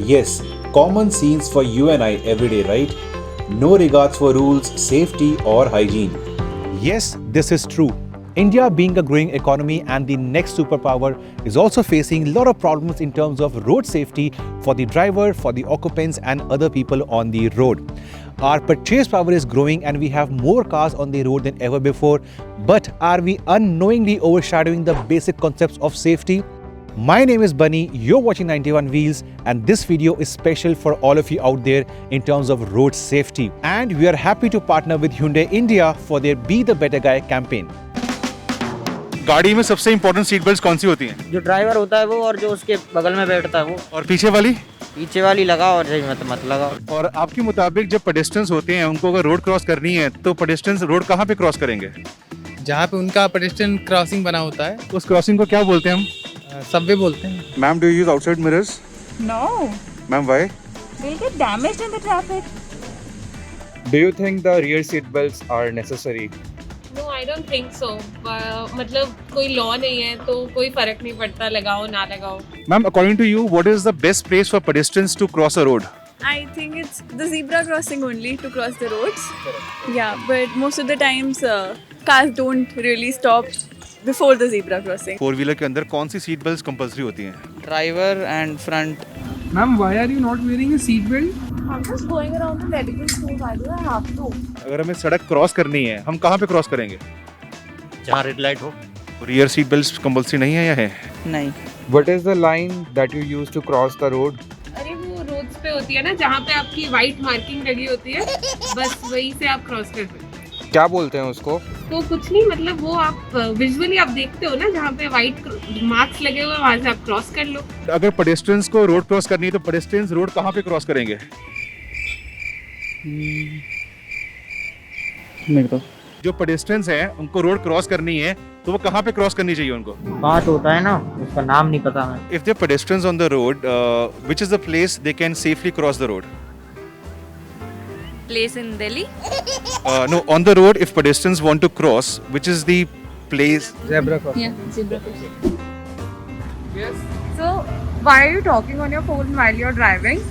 Yes, common scenes for you and I every day, right? No regards for rules, safety, or hygiene. Yes, this is true. India, being a growing economy and the next superpower, is also facing a lot of problems in terms of road safety for the driver, for the occupants, and other people on the road. Our purchase power is growing and we have more cars on the road than ever before. But are we unknowingly overshadowing the basic concepts of safety? My name is Bunny, you're watching 91 Wheels, and this video is special for all of you out there in terms of road safety. And we are happy to partner with Hyundai India for their Be the Better Guy campaign. गाड़ी में सबसे important seat belt कौन सी होती हैं? जो driver होता है वो और जो उसके बगल में बैठता है वो। और पीछे वाली लगाओ और मत लगाओ। और आपके मुताबिक जब पेडेस्ट्रियंस होते हैं उनको अगर रोड क्रॉस करनी है तो पेडेस्ट्रियंस रोड कहाँ पे क्रॉस करेंगे? जहाँ पे उनका पेडेस्ट्रियन क्रॉसिंग बना होता है उस क्रॉसिंग को क्या बोलते हैं हम? सबवे बोलते हैं। Ma'am, do you use outside mirrors? No, ma'am, why? they'll get damaged in the traffic. Do you think the rear seat belts are necessary? No, I don't think so. मतलब कोई law नहीं है तो कोई फर्क नहीं पड़ता लगाओ ना लगाओ। Ma'am, according to you what is the best place for pedestrians to cross a road? I think it's the zebra crossing only to cross the roads. Yeah, but most of the times cars don't really stop before the zebra crossing. Four wheeler के अंदर कौन सी seat belt compulsory होती हैं? Driver and front. Ma'am, why are you not wearing a seat belt? I'm just going around the medical school. Why do I have to? अगर हमें सड़क cross करनी है हम कहाँ पे क्रॉस करेंगे? जहाँ रेड लाइट हो। रियर सीट बेल्ट कंपल्सरी नहीं है या है? नहीं। What is the line that you use to cross the road? अरे वो रोड्स पे होती है ना जहाँ पे आपकी वाइट मार्किंग लगी होती है, बस वहीं से आप क्रॉस कर सकते हैं। क्या बोलते हैं उसको? तो कुछ नहीं, मतलब वो आप विजुअली आप देखते हो ना जहाँ पे वाइट मार्क्स लगे हुए वहाँ से आप क्रॉस कर लो। अगर पेडेस्ट्रियंस को रोड क्रॉस करनी है तो पेडेस्ट्रियंस रोड कहाँ पे क्रॉस करेंगे? नहीं पता। जो पेडेस्ट्रियंस हैं उनको रोड क्रॉस करनी है तो वो कहाँ पे क्रॉस करनी चाहिए उनको? बात होता है ना, उसका नाम नहीं पता मैं। If there are pedestrians on the road, which is the place they can safely cross the road? Place in Delhi? No, on the road, if pedestrians want to cross, which is the place? Zebra crossing. Yeah, zebra crossing. So, why are you talking on your phone while you're driving?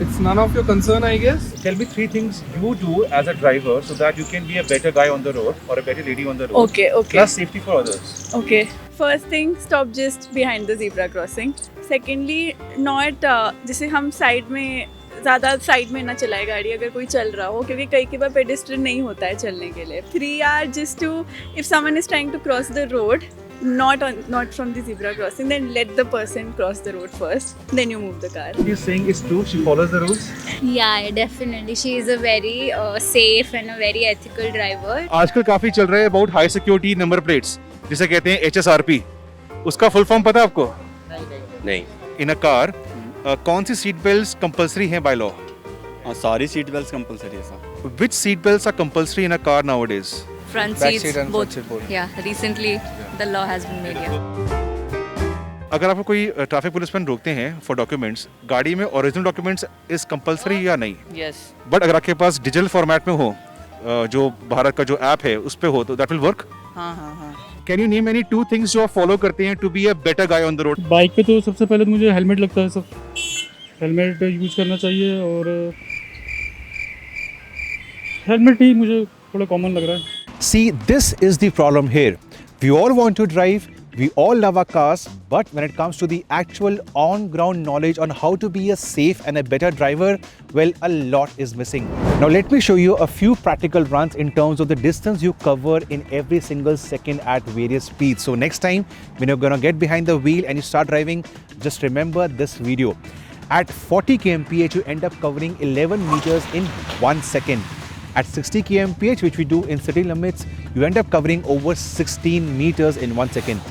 It's none of your concern, I guess. Tell me 3 things you do as a driver so that you can be a better guy on the road or a better lady on the road. Okay. Plus safety for others. Okay. First thing, stop just behind the zebra crossing. Secondly, not जैसे हम side में ज़्यादा side में ना चलाए गाड़ी अगर कोई चल रहा हो, क्योंकि कई बार पेडेस्ट्रियन नहीं होता है चलने के लिए। 3 are just to, if someone is trying to cross the road, not from the zebra crossing, then let the person cross the road first, then you move the car. He's saying it's true. She follows the rules. Yeah, definitely. She is a very safe and a very ethical driver. आजकल काफी चल रहा है about high security number plates, जिसे कहते हैं HSRP. उसका full form पता है आपको? नहीं। In a car, कौन सी सीट बेल्ट्स कंपल्सरी हैं बाय लॉ? सारी सीट बेल्ट कंपलसरी है sir. Which seat belts are compulsory in a car nowadays? Front Back seats, seat and both. front seat both. Yeah, recently the law has been made. Yeah. अगर आपको कोई traffic police man रोकते हैं for documents, गाड़ी में original documents is compulsory या नहीं? Yes. But अगर आपके पास डिजिटल फॉर्मेट में हो, जो भारत का जो ऐप है उस पे हो, तो दैट विल वर्क? हाँ। Can you name any 2 things जो आप फॉलो करते हैं to be a better guy on the road? Bike पे तो सबसे पहले तो मुझे हेलमेट लगता है, सब हेलमेट यूज करना चाहिए और हेलमेट ही मुझे थोड़ा कॉमन लग रहा है। See, this is the problem here. We all want to drive, we all love our cars, but when it comes to the actual on-ground knowledge on how to be a safe and a better driver, well, a lot is missing. Now, let me show you a few practical runs in terms of the distance you cover in every single second at various speeds. So next time, when you're gonna get behind the wheel and you start driving, just remember this video. At 40 kmph, you end up covering 11 meters in 1 second. At 60 kmph, which we do in city limits, you end up covering over 16 meters in 1 second.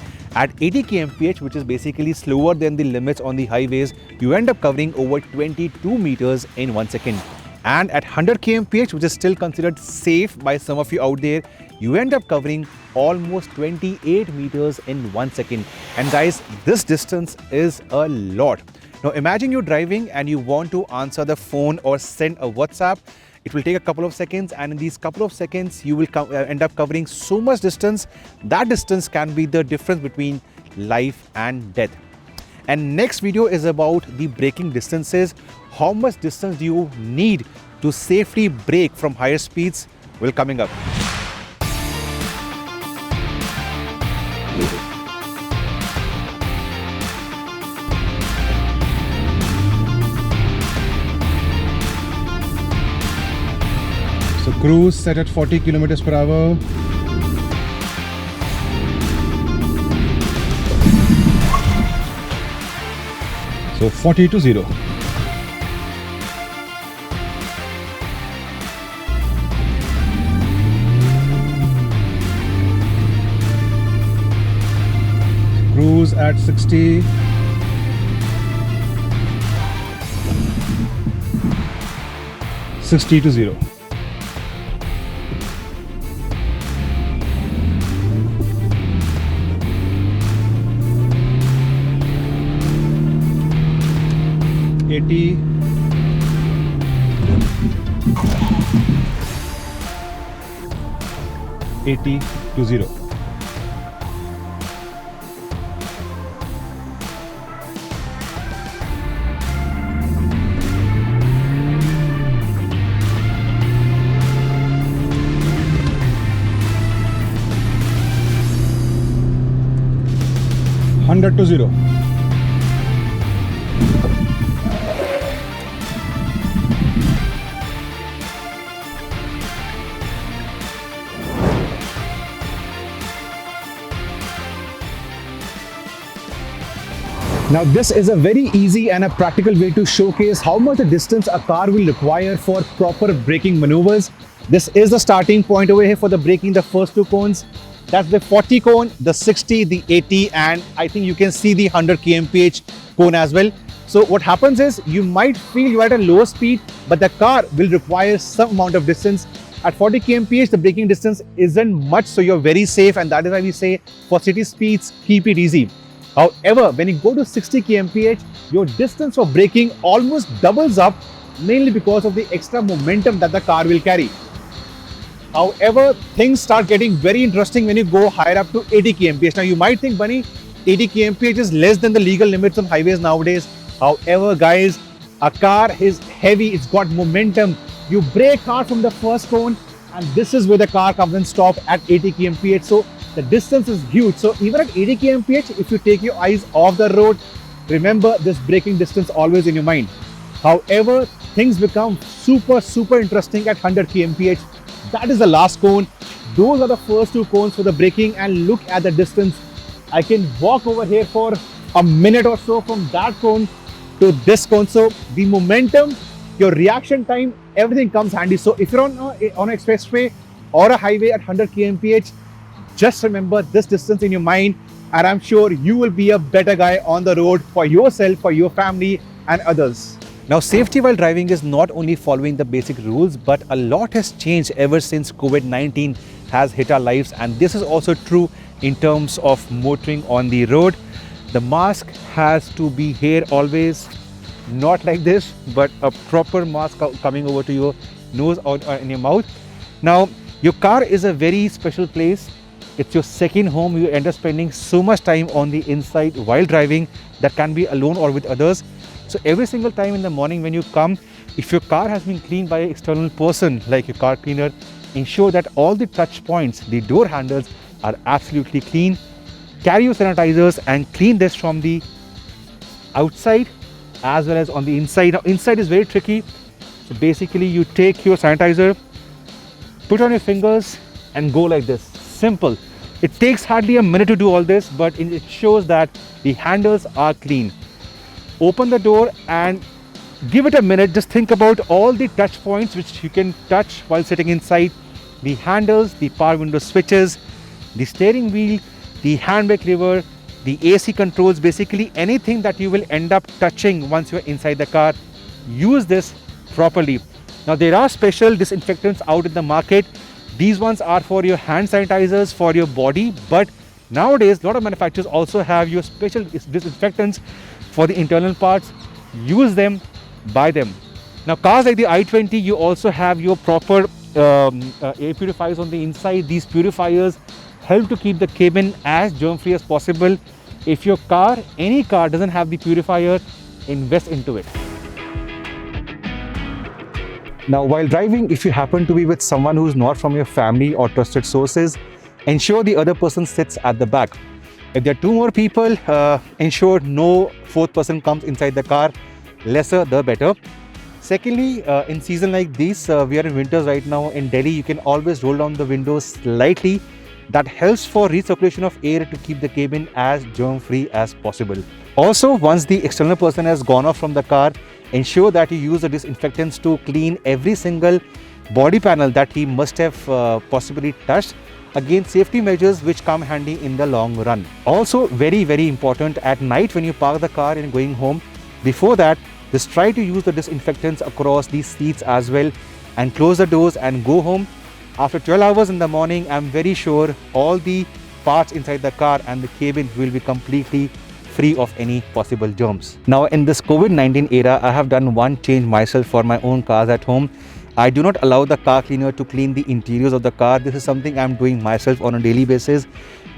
At 80 kmph, which is basically slower than the limits on the highways, you end up covering over 22 meters in 1 second. And at 100 kmph, which is still considered safe by some of you out there, you end up covering almost 28 meters in 1 second. And guys, this distance is a lot. Now imagine you're driving and you want to answer the phone or send a WhatsApp. It will take a couple of seconds, and in these couple of seconds, you will end up covering so much distance. That distance can be the difference between life and death. And next video is about the braking distances. How much distance do you need to safely brake from higher speeds? Will coming up. So cruise set at 40 kilometers per hour. So 40 to 0. Cruise at 60. $60 to 0. $80. $80 to 0. $100 to 0. Now this is a very easy and a practical way to showcase how much the distance a car will require for proper braking maneuvers. This is the starting point over here for the braking the first two cones. That's the 40 cone, the 60, the 80, and I think you can see the 100 kmph cone as well. So what happens is you might feel you're at a lower speed, but the car will require some amount of distance. At 40 kmph, the braking distance isn't much, so you're very safe, and that is why we say for city speeds, keep it easy. However, when you go to 60 kmph, your distance for braking almost doubles up, mainly because of the extra momentum that the car will carry. However, things start getting very interesting when you go higher up to 80 kmph. Now, you might think, Bunny, 80 kmph is less than the legal limits on highways nowadays. However, guys, a car is heavy, it's got momentum. You brake hard from the first cone, and this is where the car comes and stops at 80 kmph. So, the distance is huge. So, even at 80 kmph, if you take your eyes off the road, remember this braking distance always in your mind. However, things become super interesting at 100 kmph. That is the last cone. Those are the first two cones for the braking, and look at the distance. I can walk over here for a minute or so from that cone to this cone. So the momentum, your reaction time, everything comes handy. So if you're on an expressway or a highway at 100 kmph, just remember this distance in your mind, and I'm sure you will be a better guy on the road for yourself, for your family and others. Now, safety while driving is not only following the basic rules, but a lot has changed ever since COVID-19 has hit our lives, and this is also true in terms of motoring on the road. The mask has to be here always, not like this, but a proper mask coming over to your nose or in your mouth. Now, your car is a very special place. It's your second home. You end up spending so much time on the inside while driving, that can be alone or with others. So every single time in the morning when you come, if your car has been cleaned by an external person like your car cleaner, ensure that all the touch points, the door handles are absolutely clean. Carry your sanitizers and clean this from the outside as well as on the inside. Now, inside is very tricky. So basically you take your sanitizer, put on your fingers and go like this. Simple. It takes hardly a minute to do all this, but it shows that the handles are clean. Open the door and give it a minute. Just think about all the touch points which you can touch while sitting inside. The handles, the power window switches, the steering wheel, the handbrake lever, the AC controls, basically anything that you will end up touching once you're inside the car. Use this properly. Now, there are special disinfectants out in the market. These ones are for your hand sanitizers for your body, but nowadays a lot of manufacturers also have your special disinfectants for the internal parts. Use them, buy them. Now, cars like the i20, you also have your proper air purifiers on the inside. These purifiers help to keep the cabin as germ-free as possible. If your car, any car, doesn't have the purifier, invest into it. Now, while driving, if you happen to be with someone who's not from your family or trusted sources, ensure the other person sits at the back. If there are 2 more people, ensure no 4th person comes inside the car. Lesser the better. Secondly, in season like this, we are in winters right now in Delhi, you can always roll down the windows slightly. That helps for recirculation of air to keep the cabin as germ-free as possible. Also, once the external person has gone off from the car, ensure that you use the disinfectants to clean every single body panel that he must have possibly touched. Again, safety measures which come handy in the long run. Also, very important, at night when you park the car and going home, before that, just try to use the disinfectants across these seats as well and close the doors and go home. After 12 hours in the morning, I'm very sure all the parts inside the car and the cabin will be completely free of any possible germs. Now, in this COVID-19 era, I have done one change myself for my own cars at home. I do not allow the car cleaner to clean the interiors of the car. This is something I'm doing myself on a daily basis.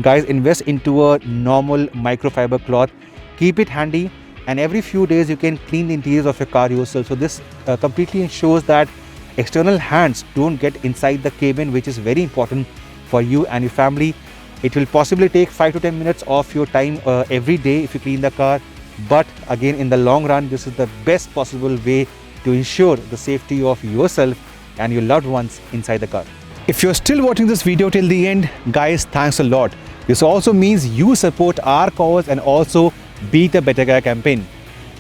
Guys, invest into a normal microfiber cloth. Keep it handy, and every few days you can clean the interiors of your car yourself. So this completely ensures that external hands don't get inside the cabin, which is very important for you and your family. It will possibly take 5 to 10 minutes of your time every day if you clean the car. But again, in the long run, this is the best possible way to ensure the safety of yourself and your loved ones inside the car. If you're still watching this video till the end, guys, thanks a lot. This also means you support our cause and also Be the Better Guy campaign.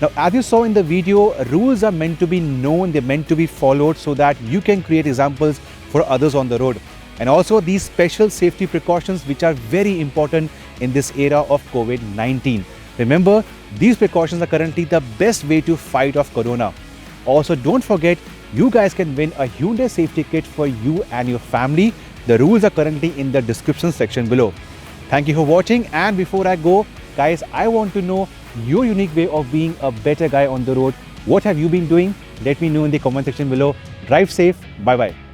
Now, as you saw in the video, rules are meant to be known, they're meant to be followed so that you can create examples for others on the road. And also these special safety precautions which are very important in this era of COVID-19. Remember, these precautions are currently the best way to fight off Corona. Also, don't forget, you guys can win a Hyundai safety kit for you and your family. The rules are currently in the description section below. Thank you for watching, and before I go, guys, I want to know your unique way of being a better guy on the road. What have you been doing? Let me know in the comment section below. Drive safe. Bye-bye.